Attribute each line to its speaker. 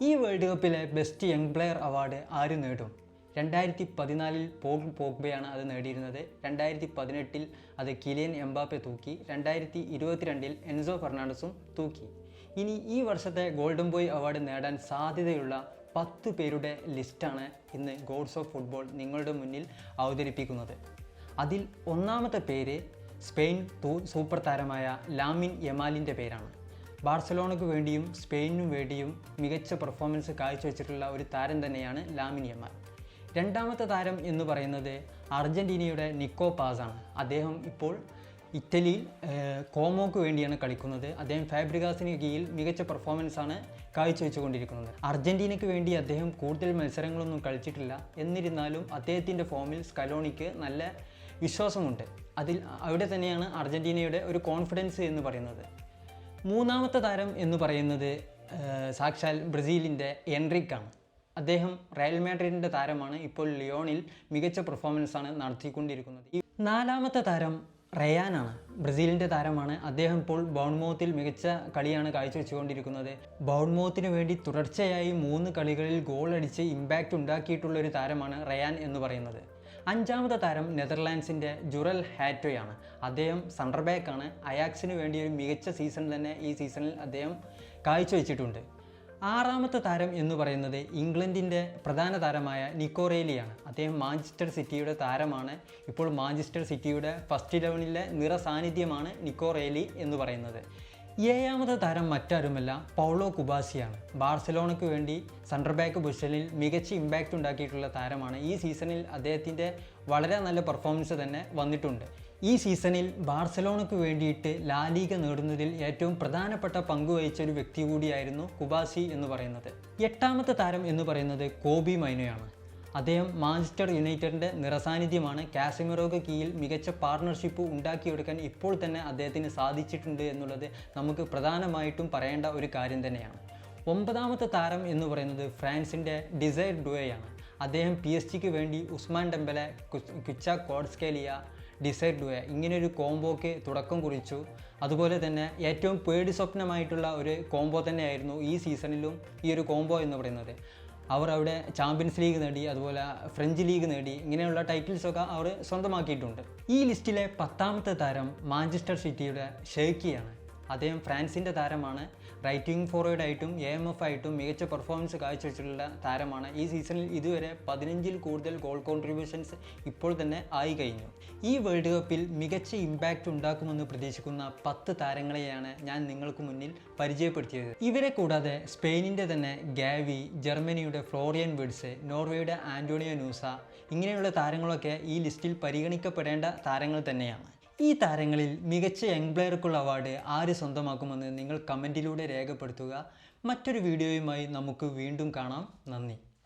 Speaker 1: ഈ വേൾഡ് കപ്പിലെ best young player award ആര് നേടും? 2014 പോൾ പോഗ്ബയാണ് അത് നേടിയിരുന്നത്. 2018 അത് കിലിയൻ എംബാപ്പെ തൂക്കി. 2022 എൻസോ ഫെർണാണ്ടസും തൂക്കി. ഇനി ഈ വർഷത്തെ ഗോൾഡൻ ബോയ് അവാർഡ് നേടാൻ സാധ്യതയുള്ള 10 പേരുടെ ലിസ്റ്റാണ് ഇന്ന് ഗോഡ്സ് ഓഫ് ഫുട്ബോൾ നിങ്ങളുടെ മുന്നിൽ അവതരിപ്പിക്കുന്നത്. അതിൽ ഒന്നാമത്തെ പേര് സ്പെയിൻ സൂപ്പർ താരമായ ലാമിൻ യമാലിൻ്റെ പേരാണ്. ബാർസലോണയ്ക്ക് വേണ്ടിയും സ്പെയിനിനും വേണ്ടിയും മികച്ച പെർഫോമൻസ് കാഴ്ചവെച്ചിട്ടുള്ള ഒരു താരം തന്നെയാണ് ലാമിൻ യമാൽ. രണ്ടാമത്തെ താരം എന്ന് പറയുന്നത് അർജൻറ്റീനയുടെ നിക്കോ പാസാണ്. അദ്ദേഹം ഇപ്പോൾ ഇറ്റലിയിൽ കോമോക്ക് വേണ്ടിയാണ് കളിക്കുന്നത്. അദ്ദേഹം ഫാബ്രിഗാസിന് കീഴിൽ മികച്ച പെർഫോമൻസാണ് കാഴ്ചവെച്ചുകൊണ്ടിരിക്കുന്നത്. അർജൻറ്റീനയ്ക്ക് വേണ്ടി അദ്ദേഹം കൂടുതൽ മത്സരങ്ങളൊന്നും കളിച്ചിട്ടില്ല. എന്നിരുന്നാലും അദ്ദേഹത്തിൻ്റെ ഫോമിൽ സ്കലോണിക്ക് നല്ല വിശ്വാസമുണ്ട്. അവിടെ തന്നെയാണ് അർജൻറ്റീനയുടെ ഒരു കോൺഫിഡൻസ് എന്ന് പറയുന്നത്. മൂന്നാമത്തെ താരം എന്ന് പറയുന്നത് സാക്ഷാൽ ബ്രസീലിൻ്റെ എൻറിക്കാണ്. അദ്ദേഹം റയൽ മാഡ്രിഡിൻ്റെ താരമാണ്. ഇപ്പോൾ ലിയോണിൽ മികച്ച പെർഫോമൻസാണ് നടത്തിക്കൊണ്ടിരിക്കുന്നത്. നാലാമത്തെ താരം റയാനാണ്. ബ്രസീലിൻ്റെ താരമാണ്. അദ്ദേഹം ഇപ്പോൾ ബൗൺമൗത്തിൽ മികച്ച കളിയാണ് കാഴ്ചവെച്ചുകൊണ്ടിരിക്കുന്നത്. ബൗൺമൗത്തിന് വേണ്ടി തുടർച്ചയായി 3 കളികളിൽ ഗോൾ അടിച്ച് ഇമ്പാക്റ്റ് ഉണ്ടാക്കിയിട്ടുള്ള ഒരു താരമാണ് റയാൻ എന്ന് പറയുന്നത്. അഞ്ചാമത്തെ താരം നെതർലാൻഡ്സിൻ്റെ ജുറൽ ഹാറ്റോയാണ്. അദ്ദേഹം സെൻറ്റർ ബാക്കാണ്. അയാക്സിന് വേണ്ടി ഒരു മികച്ച സീസൺ തന്നെ ഈ സീസണിൽ അദ്ദേഹം കാഴ്ചവെച്ചിട്ടുണ്ട്. ആറാമത്തെ താരം എന്ന് പറയുന്നത് ഇംഗ്ലണ്ടിൻ്റെ പ്രധാന താരമായ നിക്കോ റെയ്ലിയാണ്. അദ്ദേഹം മാഞ്ചസ്റ്റർ സിറ്റിയുടെ താരമാണ്. ഇപ്പോൾ മാഞ്ചസ്റ്റർ സിറ്റിയുടെ ഫസ്റ്റ് 11-ലെ നിറസാന്നിധ്യമാണ് നിക്കോ റെയ്ലി എന്ന് പറയുന്നത്. ഏഴാമത്തെ താരം മറ്റാരുമല്ല പൗളോ കുബാസിയാണ്. ബാർസലോണയ്ക്ക് വേണ്ടി സെൻറ്റർ ബാക്ക് പൊസിഷനിൽ മികച്ച ഇമ്പാക്റ്റ് ഉണ്ടാക്കിയിട്ടുള്ള താരമാണ്. ഈ സീസണിൽ അദ്ദേഹത്തിൻ്റെ വളരെ നല്ല പെർഫോമൻസ് തന്നെ വന്നിട്ടുണ്ട്. ഈ സീസണിൽ ബാർസലോണയ്ക്ക് വേണ്ടിയിട്ട് ലാ ലീഗ നേടുന്നതിൽ ഏറ്റവും പ്രധാനപ്പെട്ട പങ്ക് വഹിച്ച ഒരു വ്യക്തി കൂടിയായിരുന്നു കുബാസി എന്ന് പറയുന്നത്. എട്ടാമത്തെ താരം എന്ന് പറയുന്നത് കോബി മൈനോയാണ്. അദ്ദേഹം മാഞ്ചസ്റ്റർ യുണൈറ്റഡിൻ്റെ നിറസാന്നിധ്യമാണ്. കാസമിറോയ്ക്ക് കീഴിൽ മികച്ച പാർട്ണർഷിപ്പ് ഉണ്ടാക്കിയെടുക്കാൻ ഇപ്പോൾ തന്നെ അദ്ദേഹത്തിന് സാധിച്ചിട്ടുണ്ട് എന്നുള്ളത് നമുക്ക് പ്രധാനമായിട്ടും പറയേണ്ട ഒരു കാര്യം തന്നെയാണ്. ഒമ്പതാമത്തെ താരം എന്ന് പറയുന്നത് ഫ്രാൻസിൻ്റെ ഡിസൈർ ഡുവയാണ്. അദ്ദേഹം PSG വേണ്ടി ഉസ്മാൻ ഡെമ്പലെ, ക്വിച്ച ക്വാഡ്സ്കേലിയ, ഡിസൈർ ഡുവെ ഇങ്ങനെയൊരു കോംബോക്ക് തുടക്കം കുറിച്ചു. അതുപോലെ തന്നെ ഏറ്റവും പേടി സ്വപ്നമായിട്ടുള്ള ഒരു കോംബോ തന്നെയായിരുന്നു ഈ സീസണിലും ഈ ഒരു കോംബോ എന്ന് പറയുന്നത്. അവർ അവിടെ ചാമ്പ്യൻസ് ലീഗ് നേടി, അതുപോലെ ഫ്രഞ്ച് ലീഗ് നേടി. ഇങ്ങനെയുള്ള ടൈറ്റിൽസൊക്കെ അവർ സ്വന്തമാക്കിയിട്ടുണ്ട്. ഈ ലിസ്റ്റിലെ 10ാമത്തെ താരം മാഞ്ചസ്റ്റർ സിറ്റിയുടെ ഷെയ്ക്കിയാണ്. അദ്ദേഹം ഫ്രാൻസിൻ്റെ താരമാണ്. റൈറ്റ് വിങ് ഫോർവേഡ് ആയിട്ടും AMF ആയിട്ടും മികച്ച പെർഫോമൻസ് കാഴ്ചവെച്ചിട്ടുള്ള താരമാണ്. ഈ സീസണിൽ ഇതുവരെ 15-ൽ കൂടുതൽ ഗോൾ കോൺട്രിബ്യൂഷൻസ് ഇപ്പോൾ തന്നെ ആയി കഴിഞ്ഞു. ഈ വേൾഡ് കപ്പിൽ മികച്ച ഇമ്പാക്റ്റ് ഉണ്ടാക്കുമെന്ന് പ്രതീക്ഷിക്കുന്ന 10 താരങ്ങളെയാണ് ഞാൻ നിങ്ങൾക്ക് മുന്നിൽ പരിചയപ്പെടുത്തിയത്. ഇവരെ കൂടാതെ സ്പെയിനിൻ്റെ തന്നെ ഗാവി, ജർമ്മനിയുടെ ഫ്ലോറിയൻ വിഡ്സ്, നോർവേയുടെ ആൻ്റോണിയോ നൂസ ഇങ്ങനെയുള്ള താരങ്ങളൊക്കെ ഈ ലിസ്റ്റിൽ പരിഗണിക്കപ്പെടേണ്ട താരങ്ങൾ തന്നെയാണ്. ഈ താരങ്ങളിൽ മികച്ച യങ് പ്ലെയർക്കുള്ള അവാർഡ് ആര് സ്വന്തമാക്കുമെന്ന് നിങ്ങൾ കമൻറ്റിലൂടെ രേഖപ്പെടുത്തുക. മറ്റൊരു വീഡിയോയുമായി നമുക്ക് വീണ്ടും കാണാം. നന്ദി.